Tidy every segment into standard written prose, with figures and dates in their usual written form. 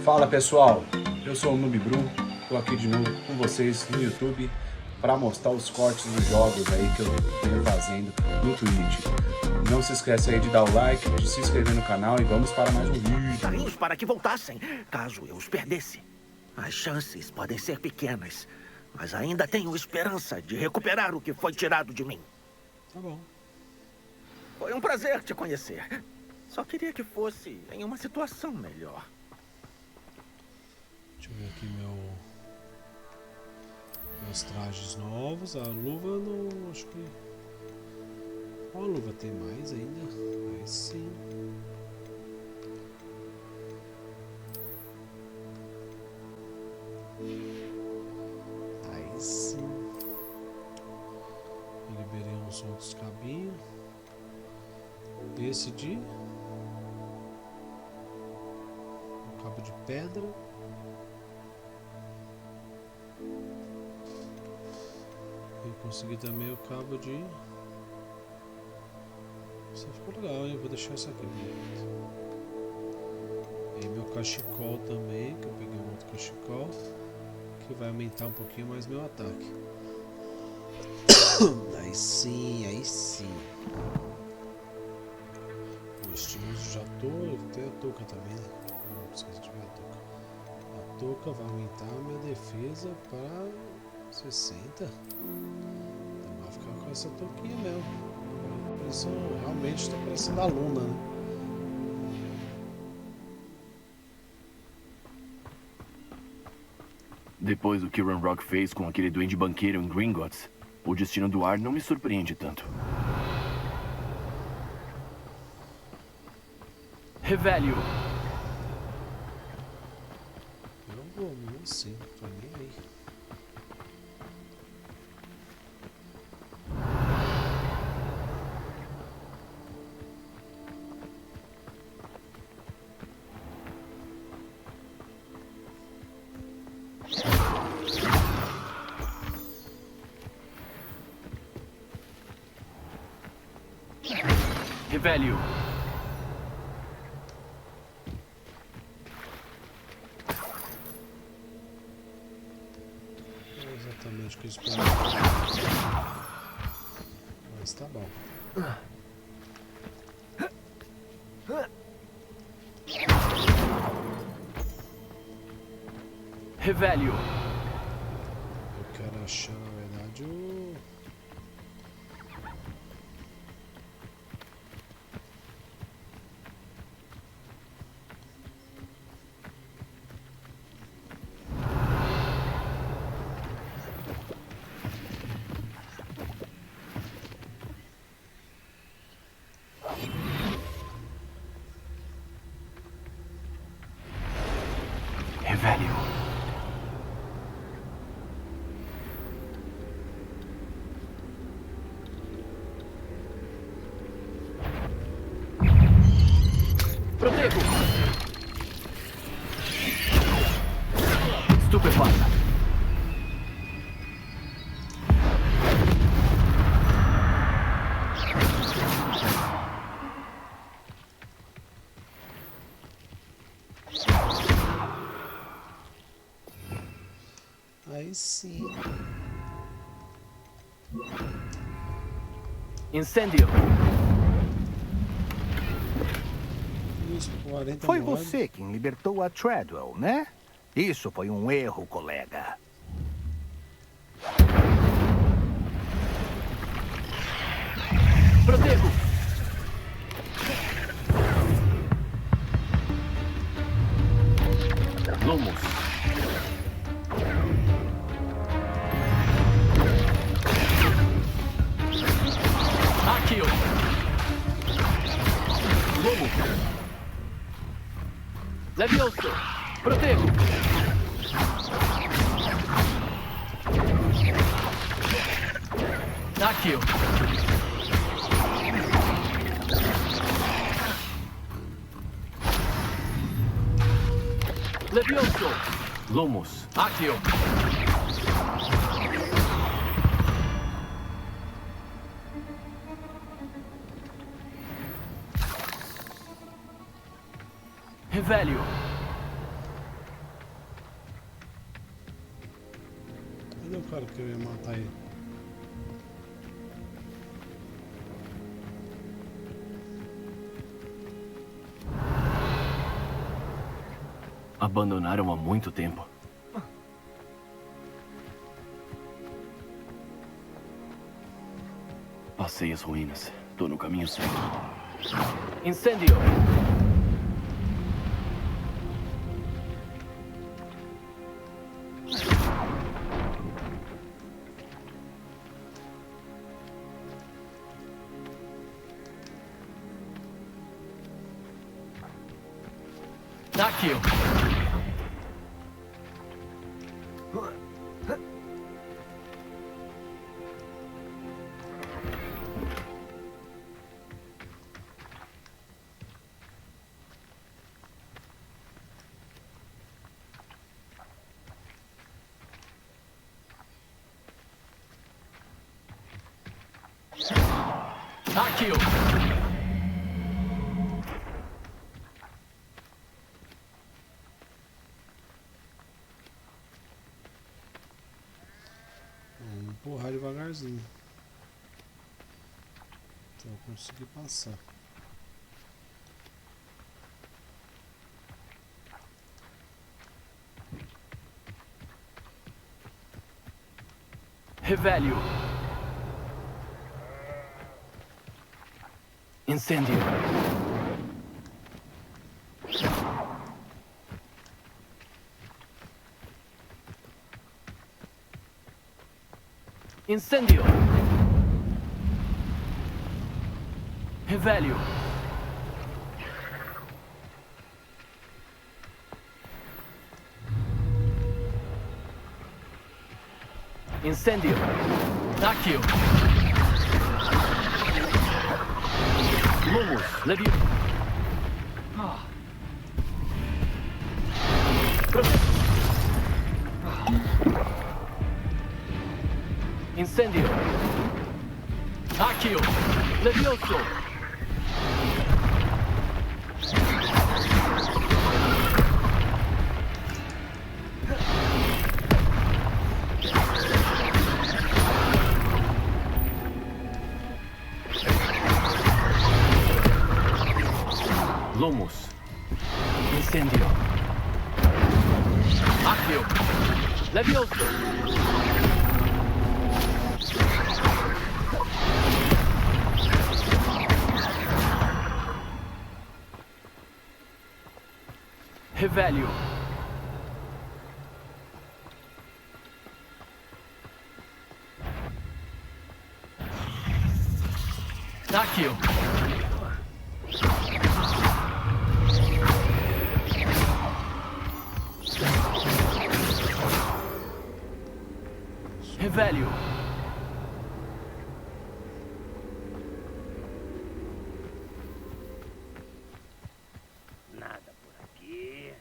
Fala pessoal, eu sou o Nubibru, estou aqui de novo com vocês no YouTube para mostrar os cortes dos jogos aí que eu venho fazendo no Twitch. Não se esquece aí de dar o like, de se inscrever no canal e vamos para mais um vídeo. Carinhos para que voltassem, caso eu os perdesse. As chances podem ser pequenas, mas ainda tenho esperança de recuperar o que foi tirado de mim. Tá bom. Foi um prazer te conhecer. Só queria que fosse em uma situação melhor. Deixa eu ver aqui meus trajes novos. A luva não... acho que... Qual a luva tem mais ainda? Aí sim. Aí sim. Eu liberei uns outros cabinhos. Esse de... um cabo de pedra. Eu consegui também o cabo de... Isso ficou legal, hein? Vou deixar isso aqui. E meu cachecol também, que eu peguei um outro cachecol, que vai aumentar um pouquinho mais meu ataque. Aí sim, aí sim. O estiloso já tô, tem a touca também, né? Não esqueci de ver a touca. A touca vai aumentar a minha defesa para 60. Então vai ficar com essa touquinha mesmo. Isso realmente está parecendo a Luna, né? Depois do que Ranrock fez com aquele duende banqueiro em Gringotts, o destino do ar não me surpreende tanto. Revelio! Eu vou mesmo assim, tô nem aí. Revelio! Não é exatamente o que eu esperava. Mas tá bom. Revelio! Eu quero achar, na verdade, o... Revelio! Protego! Estupefata! Aí sim. Incêndio! Os 40 Foi mortos. você quem libertou a Treadwell, né? Isso foi um erro, colega. Protego! Lumos! Accio! Lumos! Levioso! Protego! Accio! Levioso! Lumos! Accio! Revelio! Cadê o cara que eu ia matar ele? Abandonaram há muito tempo. Passei as ruínas. Tô no caminho certo. Incêndio! Aqui. Aqui. Vamos empurrar devagarzinho. Pra eu conseguir passar. Revelio. Incêndio. Incêndio. Revelio. Incêndio. Aqui. Lumos, Levi. Incêndio. Aqui. Levioso. Lumos. Incêndio. Accio. Levioso. Revelio. Accio. Revelio. Nada por aqui.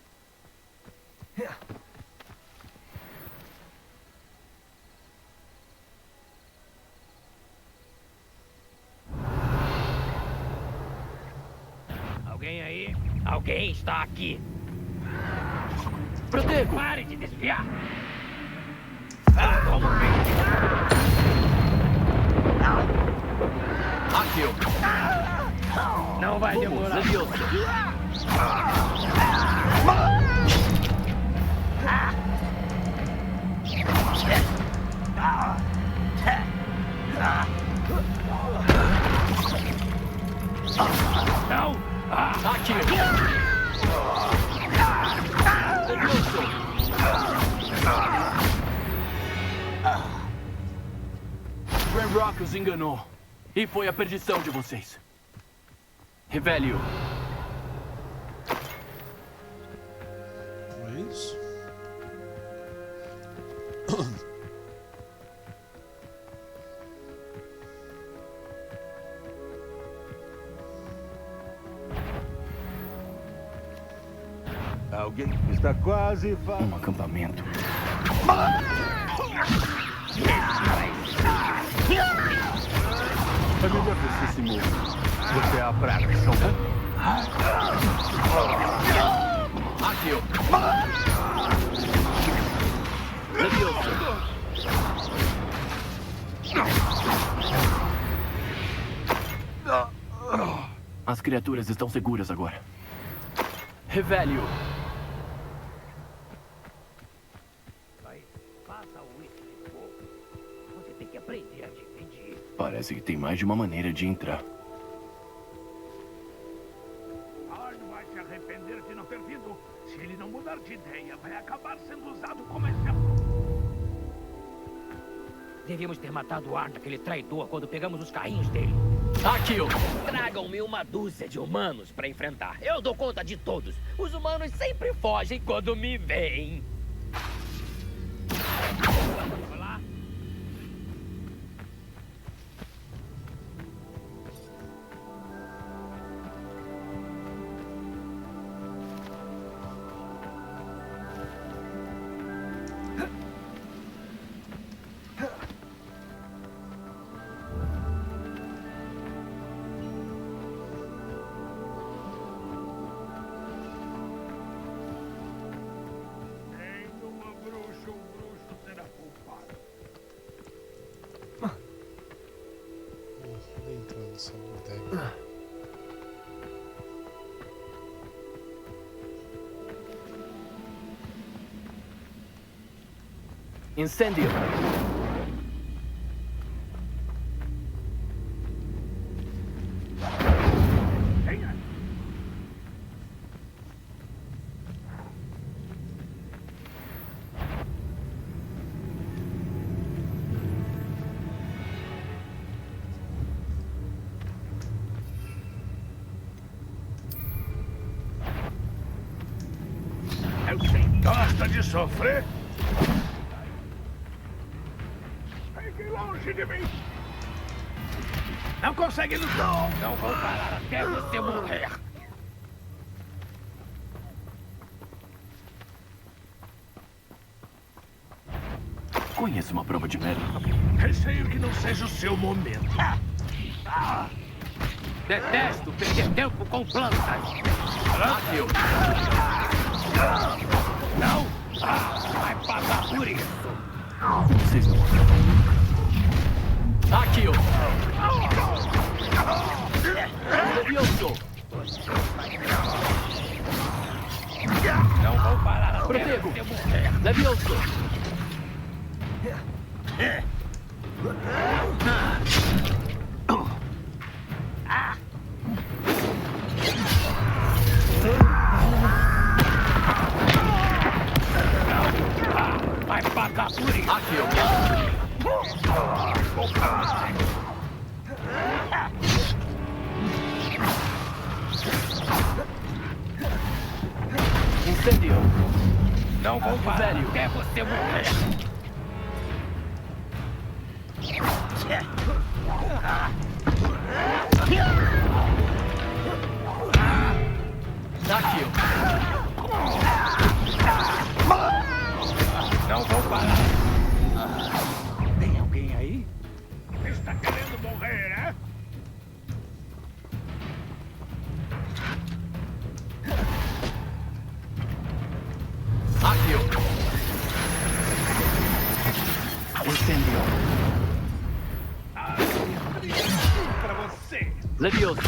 Alguém aí? Alguém está aqui. Protego. Pare de desviar. Ah, como vem? Accio. Não vai Lumos, demorar. Levioso. Não! Accio. Levioso. Ranrock os enganou. E foi a perdição de vocês. Revelio. É isso? Alguém está quase Um acampamento. Família Vicissimo. Você é a praga, são? Accio. Levioso. As criaturas estão seguras agora. Revelio. Você tem que aprender a dividir. Parece que tem mais de uma maneira de entrar. Arn vai se arrepender de não ter vindo. Se ele não mudar de ideia, vai acabar sendo usado como exemplo. Devíamos ter matado o Arn, aquele traidor, quando pegamos os carrinhos dele. Akio! Tragam-me uma dúzia de humanos para enfrentar. Eu dou conta de todos. Os humanos sempre fogem quando me veem. Olá. Nenhuma bruxa ou bruxo será culpado. Vou entrar nessa bodega. Incêndio! Venha! Eu sei. Gosta de sofrer? Fique longe de mim! Não consegue lutar! Não vou parar até você morrer. Conheço uma prova de Merlin. Receio que não seja o seu momento. Detesto perder tempo com plantas. Akio! Não! Vai pagar por isso. Vocês não morreram. Akio! Levioso! Não vou parar até Protego! você morrer. Levioso! Vai pagar por isso. Akio! Incêndio! Não vou parar Velho. até você morrer. Akio! Não vou parar. Tem alguém aí? Está querendo morrer, é? Akio! Incêndio! Pra você! Levioso!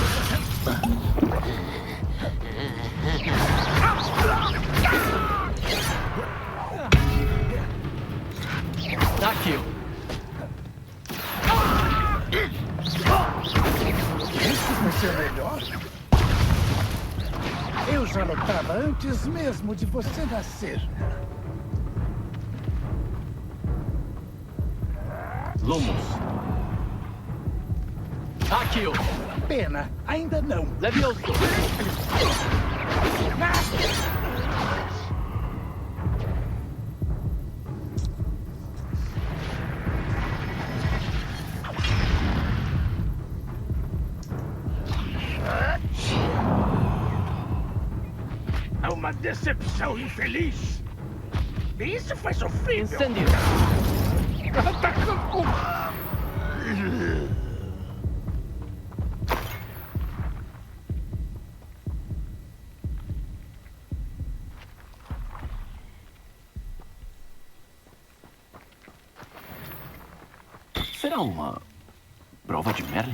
Akio! Isso vai ser melhor? Eu já lutava antes mesmo de você nascer. Lumos! Akio! Pena, ainda não. Levioso! É uma decepção infeliz! Isso foi sofrível! Incêndio! Atacou! Será uma prova de Merlin?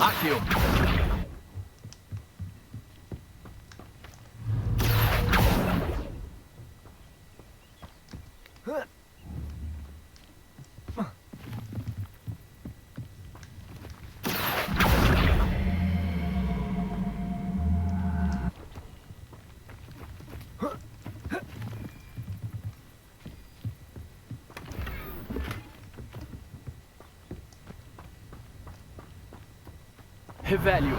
Akio. Revelio.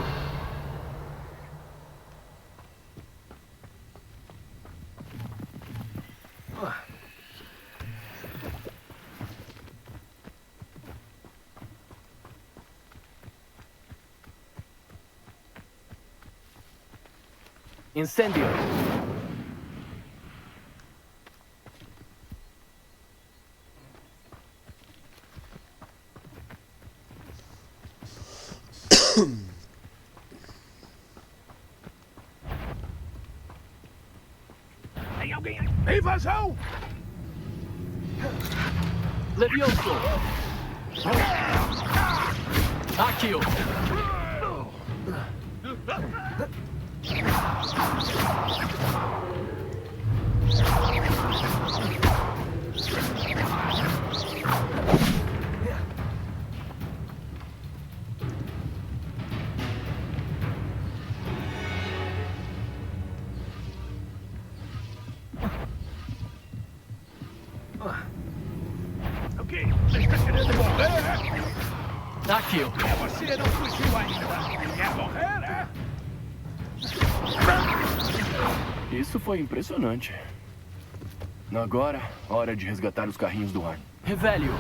Incendio. Tem alguém aí? Invasão! Levioso. Akio. O quê? Você está querendo morrer? Akio. Você não fugiu ainda. Quer morrer, é? Isso foi impressionante. Agora, hora de resgatar os carrinhos do ar. Revelio.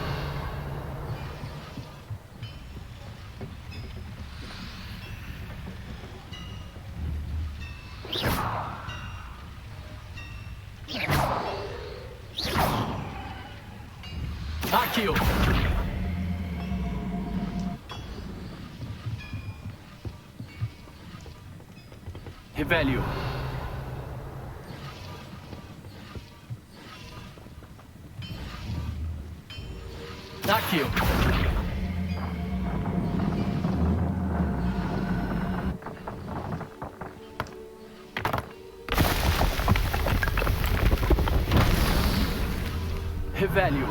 Akio. Revelio. Akio. Revelio.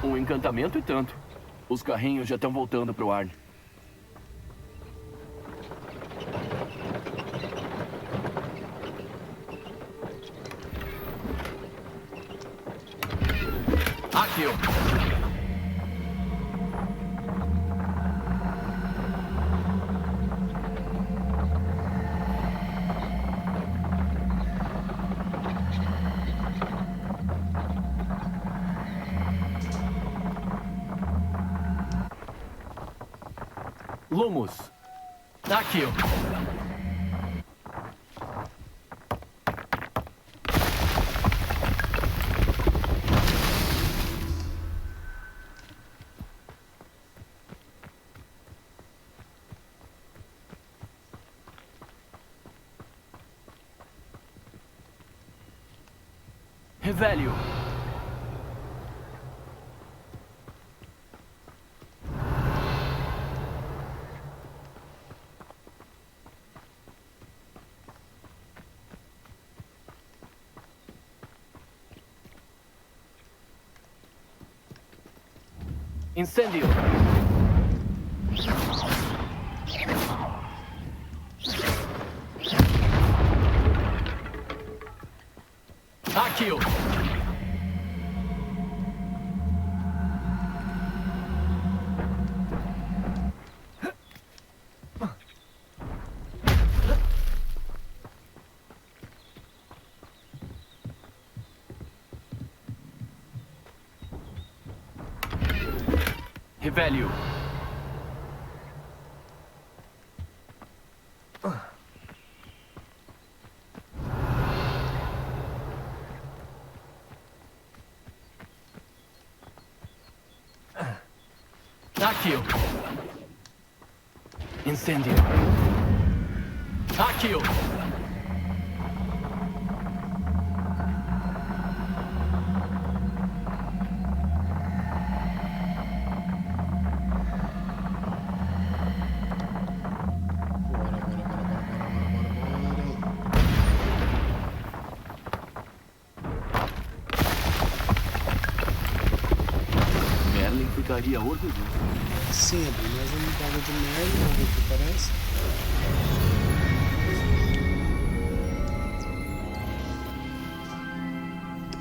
Um encantamento e tanto. Os carrinhos já estão voltando pro Arne. Akio. Lumos. Akio. Revelio. Incendio. Akio. Revelio. Accio. Incendio. Accio. Merlin ficaria orgulhoso. Sim, abri mais um bagulho de merda, vamos ver o que parece.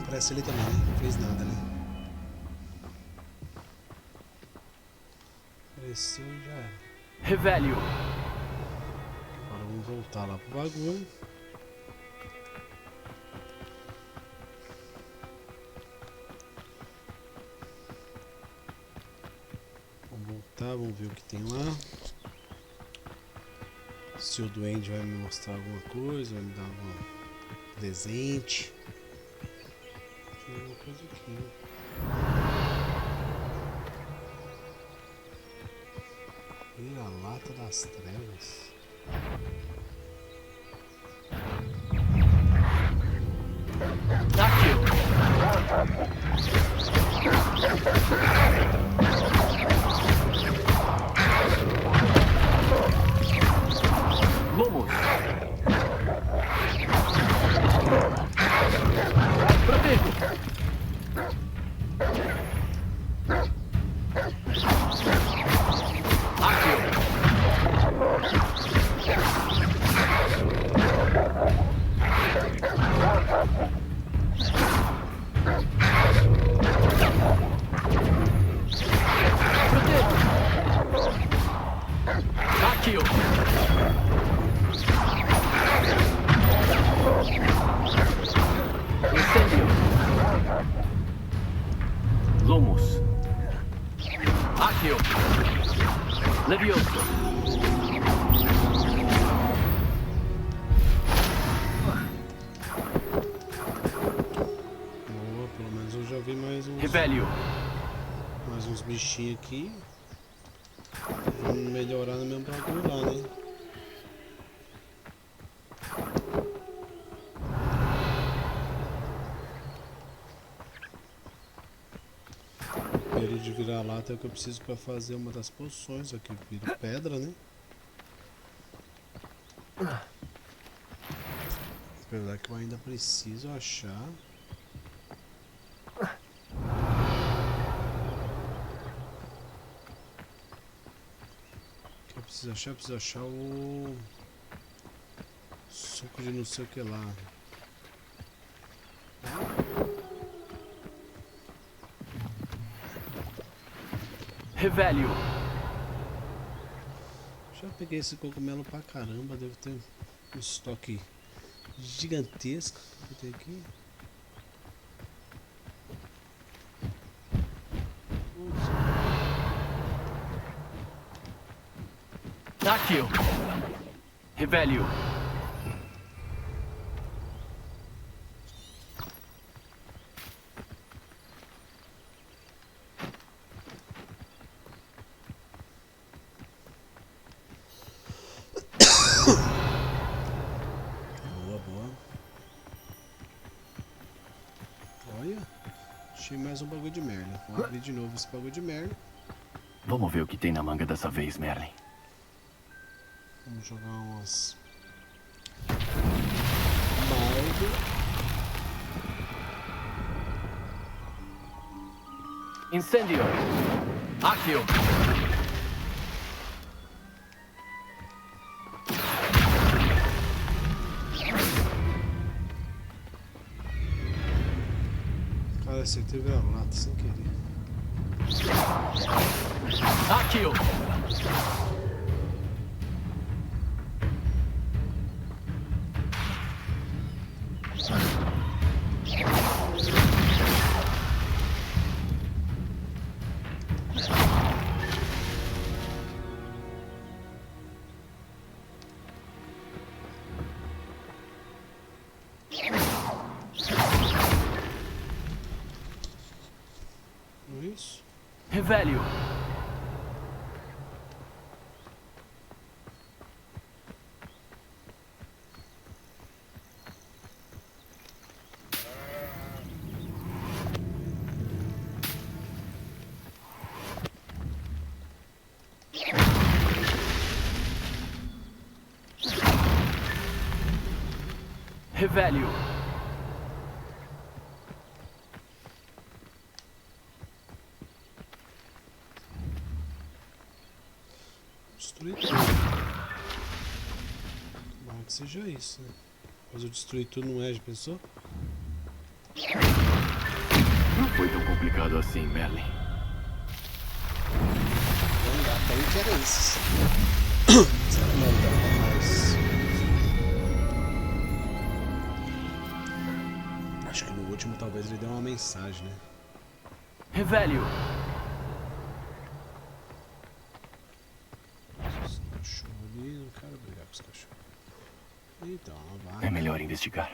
Parece ele também, né? Não fez nada, né? Apareceu e já era. Revelio. Agora vamos voltar lá pro bagulho. Vamos voltar, vamos ver o que tem lá. Se o duende vai me mostrar alguma coisa, vai me dar algum presente. Tem alguma coisa aqui. Vira-lata das trevas. Accio. Lumos. Protejo. Accio. Accio. Incendio. Lumos. Accio. Levioso. Boa, pelo menos eu já vi Revelio. mais uns bichinhos aqui. Vamos melhorar no mesmo bagulho lá, né? Pelo de vira-lata é o que eu preciso para fazer uma das poções aqui. Vira pedra, né? Apesar que eu ainda preciso achar. O que eu preciso achar? Eu preciso achar o suco de não sei o que lá. Revelio. Já peguei esse cogumelo pra caramba, deve ter um estoque gigantesco que tem aqui. Accio. Revelio. Boa, boa. Olha, achei mais um bagulho de merda. Vamos abrir de novo esse bagulho de merda. Vamos ver o que tem na manga dessa vez, Merlin. Vamos jogar umas balde. Incendio. Accio. Cara, acertei o vira-lata sem querer. Accio. Isso. Revelio. Revelio. Destruir tudo. Bom que seja isso, né? Mas eu destruir tudo não é, já pensou? Não foi tão complicado assim, Merlin. Vamos lá, pra que era isso. Não dá mais. Acho que no último talvez ele dê uma mensagem, né? Revelio. Os cachorros ali, não quero brigar com os cachorros. Então, vai. É melhor investigar.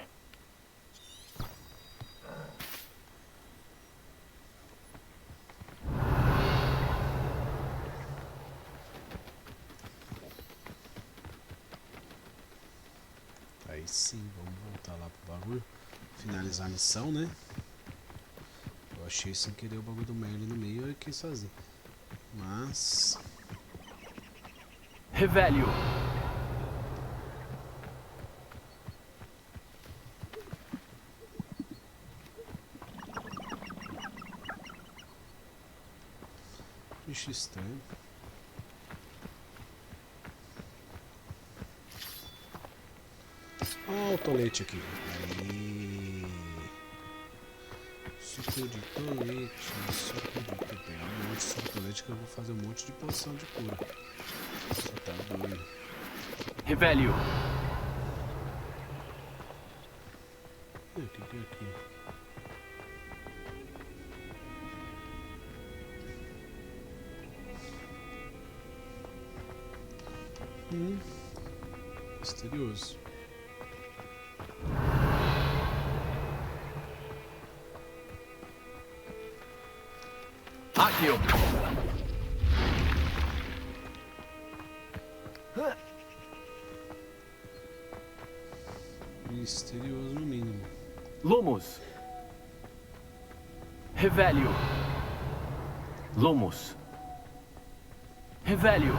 Aí sim, vamos voltar lá pro bagulho. Finalizar a missão, né? Eu achei sem querer o bagulho do Merlin no meio e quis fazer. Mas... Revelio. bicho estranho. Olha o tolete aqui. Aí. Suco de tolete. Suco de tolete. Vou pegar um monte de suco de tolete que eu vou fazer um monte de poção de cura. Você tá doido. Revelio. O que é aqui? Misterioso. Aqui. Misterioso no mínimo. Lumos. Revelio. Lumos. Revelio.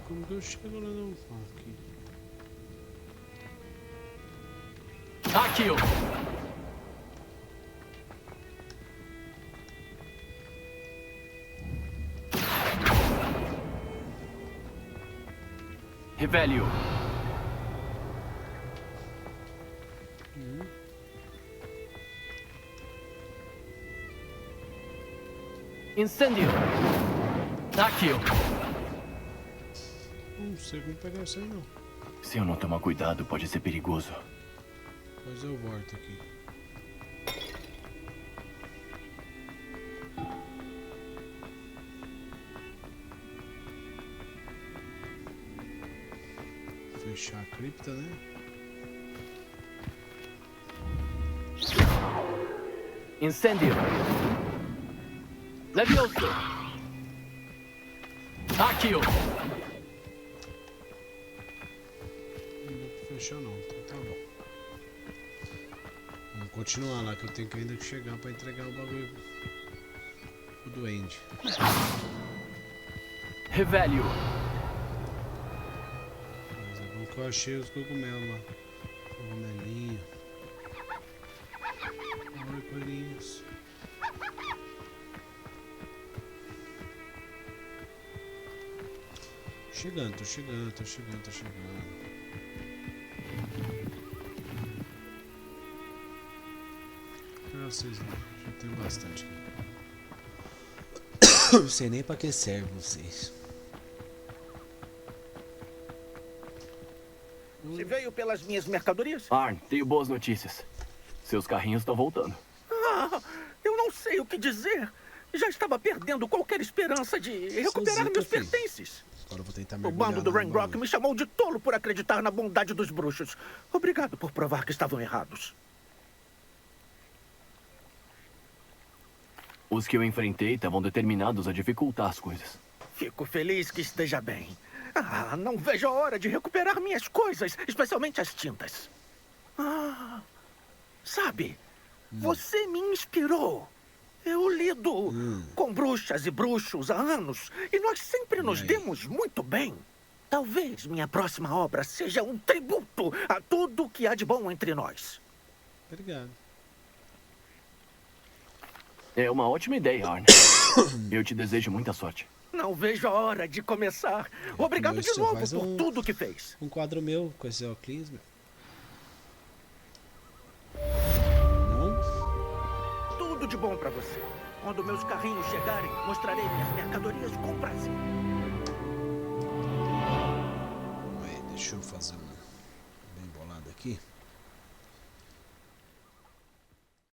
Como que eu chego lá não? Aqui. Aqui. Revelio. Incendio. Aqui. Não sei como pegar isso aí não. Se eu não tomar cuidado, pode ser perigoso. Mas eu volto aqui. Fechar a cripta, né? Incendio. Levioso. Aqui. Não deu pra fechar não, então tá bom. Vamos continuar lá que eu tenho que ainda chegar pra entregar o bagulho pro duende. Revelio. Mas é bom que eu achei os cogumelos lá. Cogumelinho. Oi, coelhinhos. Chegando, tô chegando. Ah, vocês não, já tenho bastante aqui. Não sei nem pra que serve vocês. Você veio pelas minhas mercadorias? Arn, tenho boas notícias. Seus carrinhos estão voltando. Ah, eu não sei o que dizer. Já estava perdendo qualquer esperança de recuperar meus filho. pertences. Agora eu vou tentar O mergulhar bando do lá no Rangrock bagulho. me chamou de tolo por acreditar na bondade dos bruxos. Obrigado por provar que estavam errados. Os que eu enfrentei estavam determinados a dificultar as coisas. Fico feliz que esteja bem. Ah, não vejo a hora de recuperar minhas coisas, especialmente as tintas. Ah, sabe, você me inspirou. Eu lido com bruxas e bruxos há anos e nós sempre nos demos muito bem. Talvez minha próxima obra seja um tributo a tudo que há de bom entre nós. Obrigado. É uma ótima ideia, Arne. Eu te desejo muita sorte. Não vejo a hora de começar. Obrigado de Você novo faz por tudo que fez. Um quadro meu com esse óculos, meu. Não? Tudo de bom pra você. Quando meus carrinhos chegarem, mostrarei minhas mercadorias com prazer. Aí, deixa eu fazer um bem bolado aqui.